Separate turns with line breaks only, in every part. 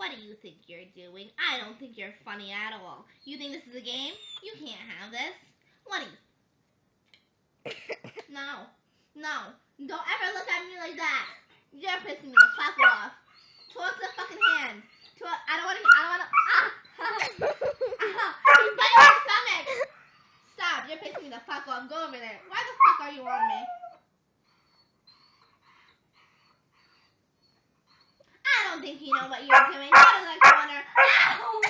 What do you think you're doing? I don't think you're funny at all. You think this is a game? You can't have this. What do you... No. No. Don't ever look at me like that. You're pissing me the fuck off. Talk to the fucking hand. I don't want to... He's biting my stomach. Stop. You're pissing me the fuck off. Go over there. Why the fuck are you on me? I don't think you know what you're doing. Go to the corner. Ow!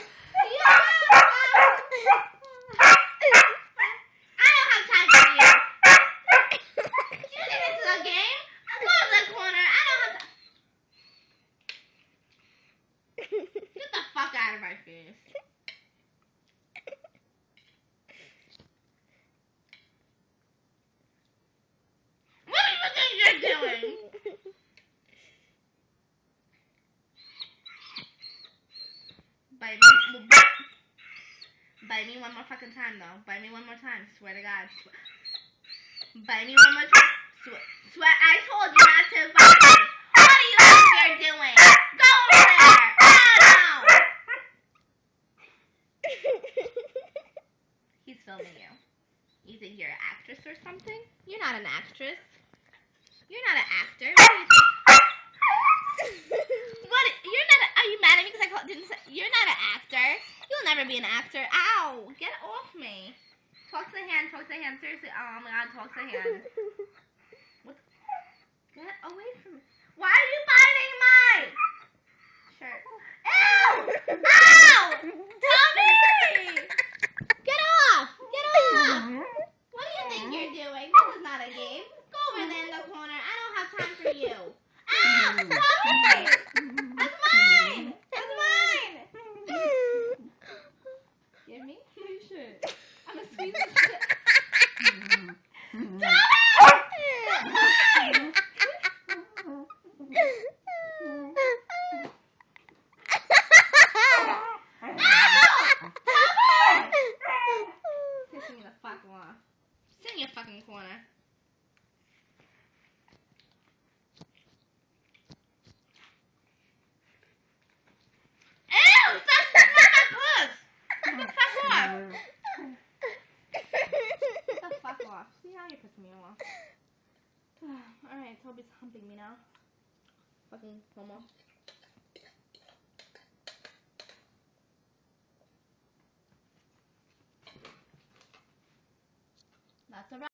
I don't have time for you. You think this is a game? Go to the corner. I don't have time. Get the fuck out of my face. What do you think you're doing? Bite me one more fucking time, though. Bite me one more time. Swear to God. Bite me one more time. Swear. I told you not to bite me. What do you think you're doing? Go over there. Oh, no. He's filming you. You think you're an actress or something? You're not an actress. You're not an actor. What do you think? Are you mad at me because I didn't say? You're not an actor. You'll never be an actor. Ow! Get off me. Talk to the hand. Talk to the hand. Seriously. Oh my God. Talk to the hand. What? Get away from me. Why are you biting my shirt? Ew! Ow! Tommy! Get off! Get off! What do you think you're doing? This is not a game. Go over there in the corner. I don't have time for you. Ow! Tommy! That's mine! That's mine! Give me my shit. I'm a squeeze this shit. Tommy! That's mine! Pissing me the fuck off. Sit in your fucking corner. Ew! Stop sucking my puss! Get the fuck off! Get the fuck off. See how you're pissing me off. Alright, Toby's humping me now. Fucking homo.